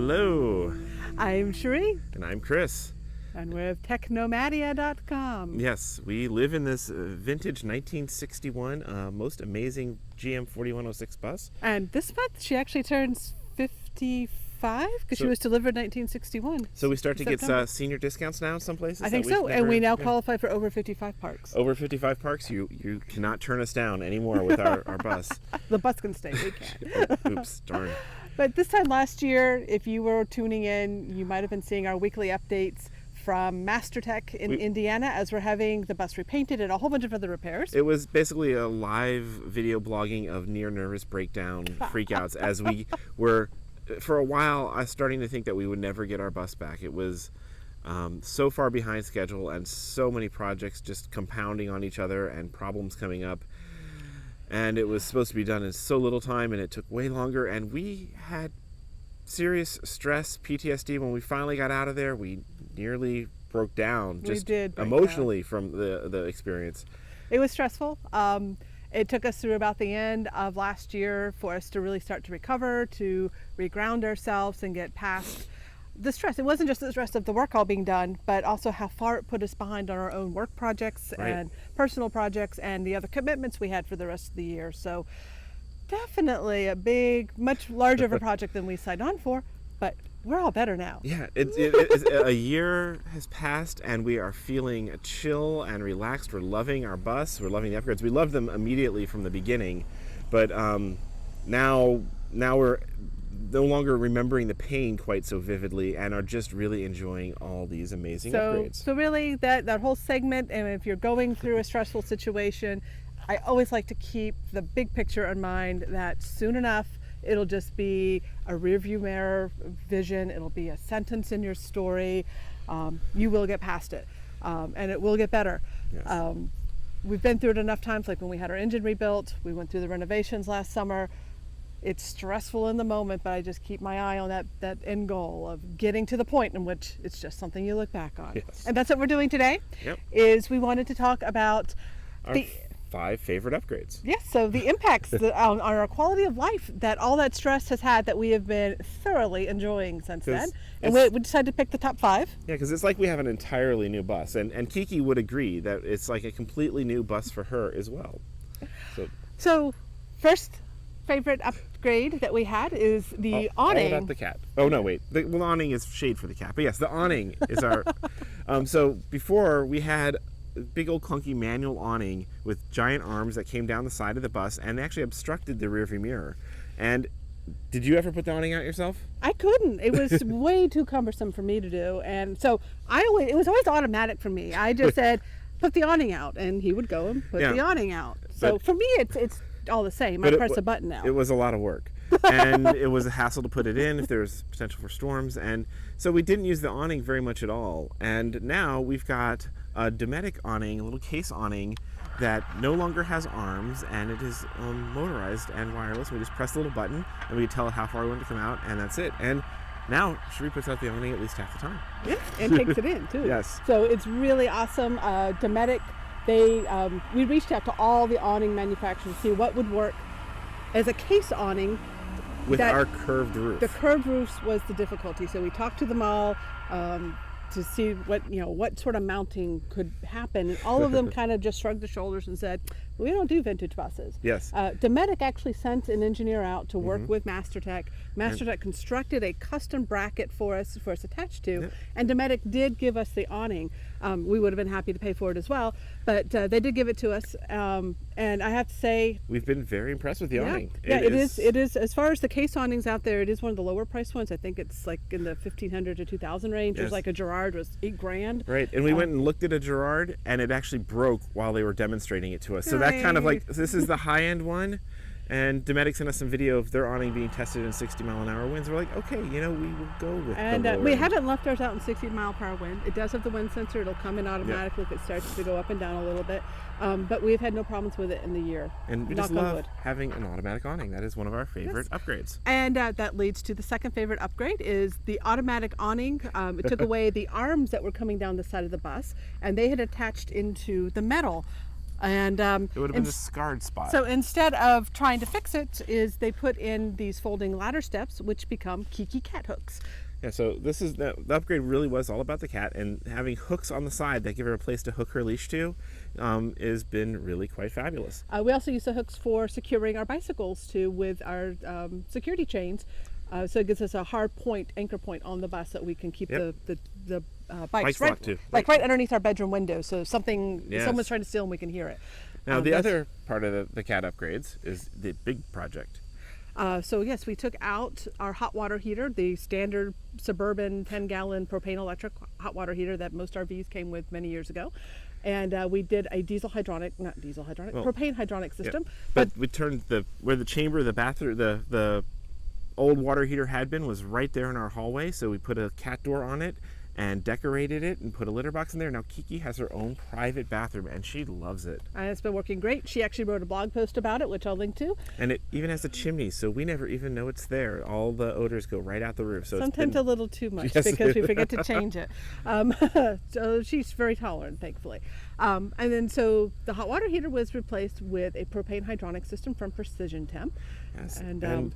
Hello. I'm Cherie. And I'm Chris. And we're tech+nomad.com. Yes, we live in this vintage 1961 most amazing GM 4106 bus. And this month she actually turns 55 because she was delivered 1961. So we start to September. get senior discounts now in some places? I think so. And we now qualify for over 55 parks. Over 55 parks? You cannot turn us down anymore with our bus. The bus can stay. We can't. Oops, darn. But this time last year, if you were tuning in, you might have been seeing our weekly updates from MasterTech in Indiana as we're having the bus repainted and a whole bunch of other repairs. It was basically a live video blogging of near nervous breakdown freakouts as we were, for a while, I was starting to think that we would never get our bus back. It was so far behind schedule and so many projects just compounding on each other and problems coming up. And it was supposed to be done in so little time and it took way longer, and we had serious stress, PTSD. When we finally got out of there, we nearly broke down just emotionally from the experience. It was stressful. It took us through about the end of last year for us to really start to recover, to reground ourselves and get past the stress. It wasn't just the stress of the work all being done, but also how far it put us behind on our own work projects and personal projects and the other commitments we had for the rest of the year. So definitely a big, much larger of a project than we signed on for, but we're all better now. Yeah, a year has passed and we are feeling chill and relaxed. We're loving our bus. We're loving the upgrades. We loved them immediately from the beginning, but now we're no longer remembering the pain quite so vividly and are just really enjoying all these amazing upgrades. So really that whole segment, and if you're going through a stressful situation, I always like to keep the big picture in mind that soon enough it'll just be a rearview mirror vision. It'll be a sentence in your story. You will get past it, and it will get better. Yes. We've been through it enough times, like when we had our engine rebuilt. We went through the renovations last summer. It's stressful in the moment, but I just keep my eye on that end goal of getting to the point in which it's just something you look back on. Yes. And that's what we're doing today. Yep. Is we wanted to talk about our 5 favorite upgrades. Yes, so the impacts on our quality of life that all that stress has had that we have been thoroughly enjoying since then. And we decided to pick the top 5. Yeah, because it's like we have an entirely new bus. And Kiki would agree that it's like a completely new bus for her as well. So first favorite upgrade that we had is the awning. All about the cat. Oh, no, wait. The awning is shade for the cat. But yes, the awning is our... so before we had a big old clunky manual awning with giant arms that came down the side of the bus and actually obstructed the rearview mirror. And did you ever put the awning out yourself? I couldn't. It was way too cumbersome for me to do. And so it was always automatic for me. I just said, put the awning out, and he would go and put the awning out. So for me, it's all the same. I press a button now. It was a lot of work. And it was a hassle to put it in if there was potential for storms. And so we didn't use the awning very much at all. And now we've got a Dometic awning, a little case awning that no longer has arms, and it is motorized and wireless. We just press the little button and we can tell it how far we want to come out, and that's it. And now Cherie puts out the awning at least half the time. Yeah, and takes it in too. Yes. So it's really awesome. Dometic, we reached out to all the awning manufacturers to see what would work as a case awning. With our curved roof. The curved roofs was the difficulty. So we talked to them all to see what sort of mounting could happen. And all of them kind of just shrugged their shoulders and said, we don't do vintage buses. Yes. Dometic actually sent an engineer out to work with MasterTech. MasterTech constructed a custom bracket for us attached to, and Dometic did give us the awning. We would have been happy to pay for it as well, but they did give it to us. And I have to say, we've been very impressed with the awning. It is. As far as the case awnings out there, it is one of the lower priced ones. I think it's like in the $1,500 to $2,000 range. There's like a Girard was $8,000. Right, and we went and looked at a Girard, and it actually broke while they were demonstrating it to us. So that kind of like, this is the high end one. And Dometic sent us some video of their awning being tested in 60-mile-an-hour winds. We're like, okay, we will go with and we haven't left ours out in 60-mile-per-hour wind. It does have the wind sensor. It'll come in automatically if it starts to go up and down a little bit. But we've had no problems with it in the year. And we just love having an automatic awning. That is one of our favorite upgrades. And that leads to the second favorite upgrade is the automatic awning. It took away the arms that were coming down the side of the bus, and they had attached into the metal And it would have been a scarred spot. So instead of trying to fix it, is they put in these folding ladder steps, which become Kiki cat hooks. Yeah, so this is the upgrade really was all about the cat, and having hooks on the side that give her a place to hook her leash to has been really quite fabulous. We also use the hooks for securing our bicycles too with our security chains. So it gives us a hard point, anchor point on the bus that we can keep the bikes right, locked too. Like right underneath our bedroom window. So someone's trying to steal and we can hear it. Now the other part of the cat upgrades is the big project. So yes, we took out our hot water heater, the standard suburban 10-gallon propane electric hot water heater that most RVs came with many years ago. And we did a propane hydronic system. Yeah. But we turned where the chamber, the bathroom, the old water heater had been was right there in our hallway, so we put a cat door on it and decorated it and put a litter box in there. Now Kiki has her own private bathroom and she loves it. And it's been working great. She actually wrote a blog post about it, which I'll link to. And it even has a chimney, so we never even know it's there. All the odors go right out the roof. So sometimes a little too much because we forget to change it. So she's very tolerant, thankfully. And then so the hot water heater was replaced with a propane hydronic system from Precision Temp. Yes. And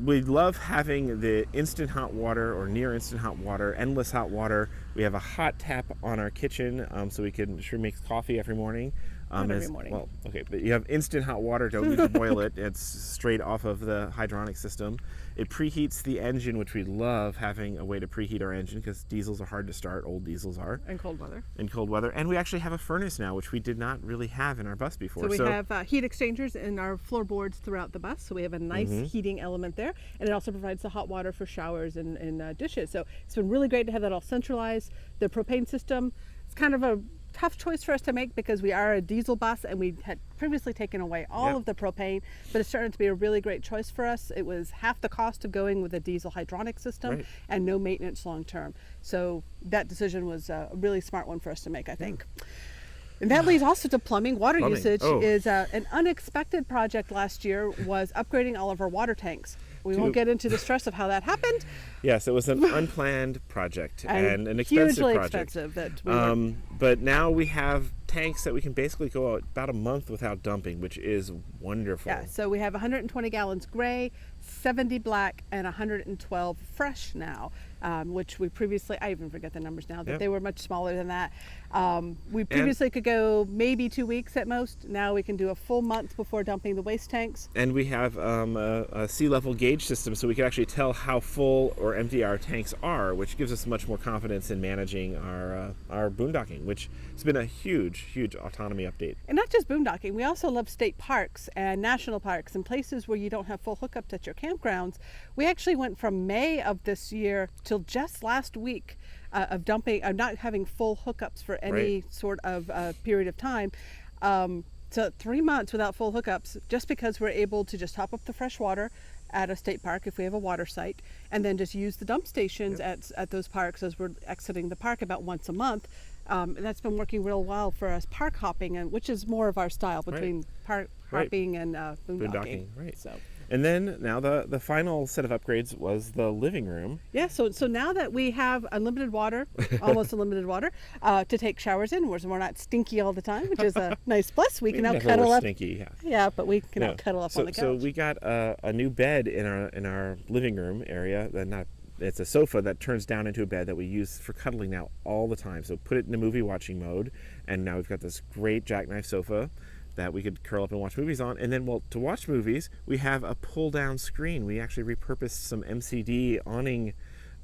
we love having the instant hot water or near instant hot water, endless hot water. We have a hot tap on our kitchen, so we can make coffee every morning. Not every morning. Well, okay, but you have instant hot water. Don't need to boil it. It's straight off of the hydronic system. It preheats the engine, which we love having a way to preheat our engine because diesels are hard to start. Old diesels are. In cold weather. In cold weather. And we actually have a furnace now, which we did not really have in our bus before. So we have heat exchangers in our floorboards throughout the bus. So we have a nice heating element there. And it also provides the hot water for showers and dishes. So it's been really great to have that all centralized. The propane system, it's kind of a tough choice for us to make because we are a diesel bus and we had previously taken away all of the propane, but it's starting to be a really great choice for us. It was half the cost of going with a diesel hydronic system and no maintenance long term. So that decision was a really smart one for us to make, I think. And that leads also to plumbing. Water usage is an unexpected project last year was upgrading all of our water tanks. We won't get into the stress of how that happened. Yes, it was an unplanned project and an expensive hugely project. Expensive. But now we have tanks that we can basically go about a month without dumping, which is wonderful. Yeah, so we have 120 gallons gray, 70 black, and 112 fresh now, which we previously, I even forget the numbers now, that they were much smaller than that. We previously could go maybe 2 weeks at most. Now we can do a full month before dumping the waste tanks. And we have a sea level gauge system, so we can actually tell how full or empty our tanks are, which gives us much more confidence in managing our boondocking, which has been a huge autonomy update. And not just boondocking, we also love state parks and national parks and places where you don't have full hookups at your campgrounds. We actually went from May of this year till just last week of not having full hookups for any sort of period of time. So 3 months without full hookups, just because we're able to just top up the fresh water at a state park if we have a water site, and then just use the dump stations at those parks as we're exiting the park about once a month. And that's been working real well for us park hopping, and which is more of our style between park hopping and boondocking. Right. So. And then now the final set of upgrades was the living room. Yeah, so now that we have unlimited water, almost unlimited water, to take showers in, where we're not stinky all the time, which is a nice plus. We can now cuddle up. Stinky, but we can now cuddle up on the couch. So we got a new bed in our living room area. It's a sofa that turns down into a bed that we use for cuddling now all the time. So put it in the movie watching mode, and now we've got this great jackknife sofa that we could curl up and watch movies on. And then, to watch movies, we have a pull-down screen. We actually repurposed some MCD awning,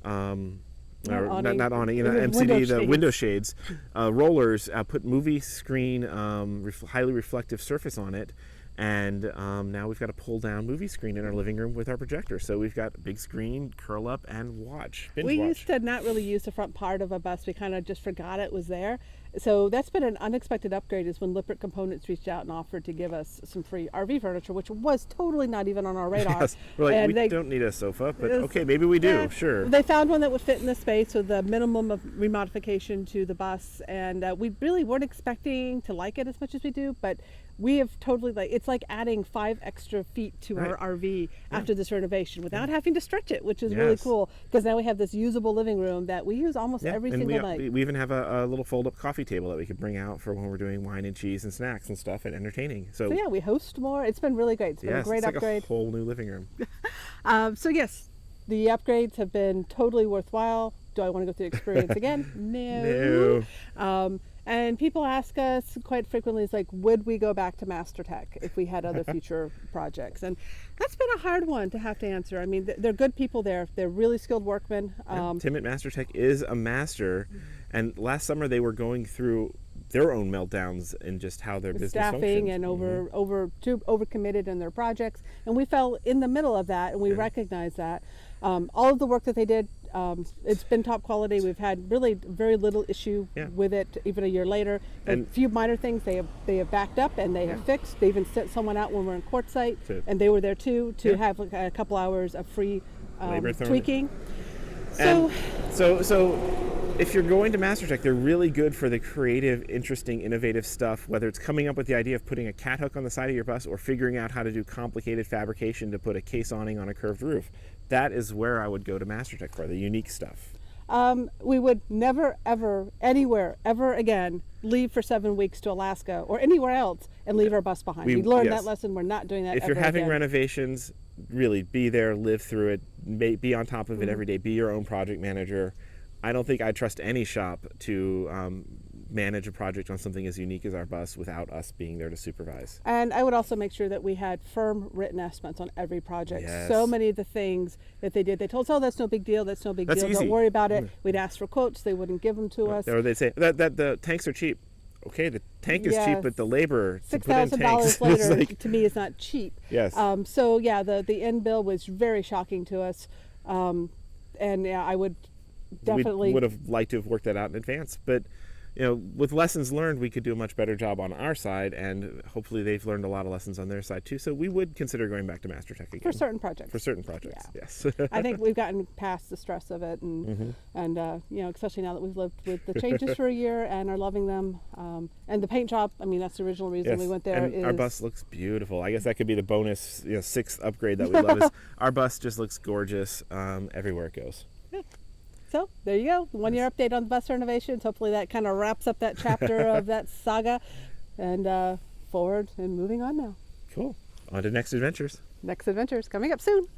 not awning, MCD, the window shades, rollers, put movie screen, highly reflective surface on it. And now we've got a pull-down movie screen in our living room with our projector. So we've got a big screen, curl up, and watch. We used to not really use the front part of a bus. We kind of just forgot it was there. So that's been an unexpected upgrade, is when Lippert Components reached out and offered to give us some free RV furniture, which was totally not even on our radar. Yes. We're like, we don't need a sofa, but okay, maybe we do, sure. They found one that would fit in the space with the minimum of remodification to the bus, and we really weren't expecting to like it as much as we do, but we have totally, it's like adding 5 extra feet to our RV after this renovation without having to stretch it, which is really cool, because now we have this usable living room that we use almost every single night. We even have a little fold-up coffee coffee table that we could bring out for when we're doing wine and cheese and snacks and stuff and entertaining. So yeah, we host more. It's been really great. It's been a great it's upgrade. like a whole new living room. So yes, the upgrades have been totally worthwhile. Do I want to go through the experience again? No. And people ask us quite frequently, it's like, would we go back to MasterTech if we had other future projects? And that's been a hard one to have to answer. I mean, they're good people there. They're really skilled workmen. Tim at MasterTech is a master. And last summer they were going through their own meltdowns in just how their business staffing functions. and overcommitted in their projects. And we fell in the middle of that, and we recognized that. All of the work that they did, it's been top quality. We've had really very little issue with it even a year later. And a few minor things they have backed up and they have fixed. They even sent someone out when we were in quartzsite, and they were there too to have like a couple hours of free tweaking. So if you're going to MasterTech, they're really good for the creative, interesting, innovative stuff, whether it's coming up with the idea of putting a cat hook on the side of your bus or figuring out how to do complicated fabrication to put a case awning on a curved roof. That is where I would go to MasterTech for the unique stuff. We would never, ever, anywhere, ever again leave for 7 weeks to Alaska or anywhere else and leave our bus behind. We learned that lesson. We're not doing that If ever you're having again. Renovations, really be there, live through it, be on top of it every day, be your own project manager. I don't think I'd trust any shop to manage a project on something as unique as our bus without us being there to supervise. And I would also make sure that we had firm written estimates on every project. Yes. So many of the things that they did, they told us, oh, that's no big deal, that's no big deal, easy. don't worry about it. We'd ask for quotes, they wouldn't give them to us. Or they'd say that the tanks are cheap. Okay, the tank is cheap, but the labor to put in tanks $6,000 later like, to me is not cheap. Yes. So yeah, the end bill was very shocking to us. And yeah, I would definitely we would have liked to have worked that out in advance, but with lessons learned, we could do a much better job on our side, and hopefully they've learned a lot of lessons on their side too. So we would consider going back to MasterTech again for certain projects. For certain projects, yes. I think we've gotten past the stress of it, and especially now that we've lived with the changes for a year and are loving them. And the paint job, I mean, that's the original reason we went there. And our bus looks beautiful. I guess that could be the bonus, sixth upgrade that we love is our bus just looks gorgeous everywhere it goes. So there you go, 1 year update on the bus renovations. Hopefully that kind of wraps up that chapter of that saga, and forward and moving on now. Cool. On to next adventures. Next adventures coming up soon.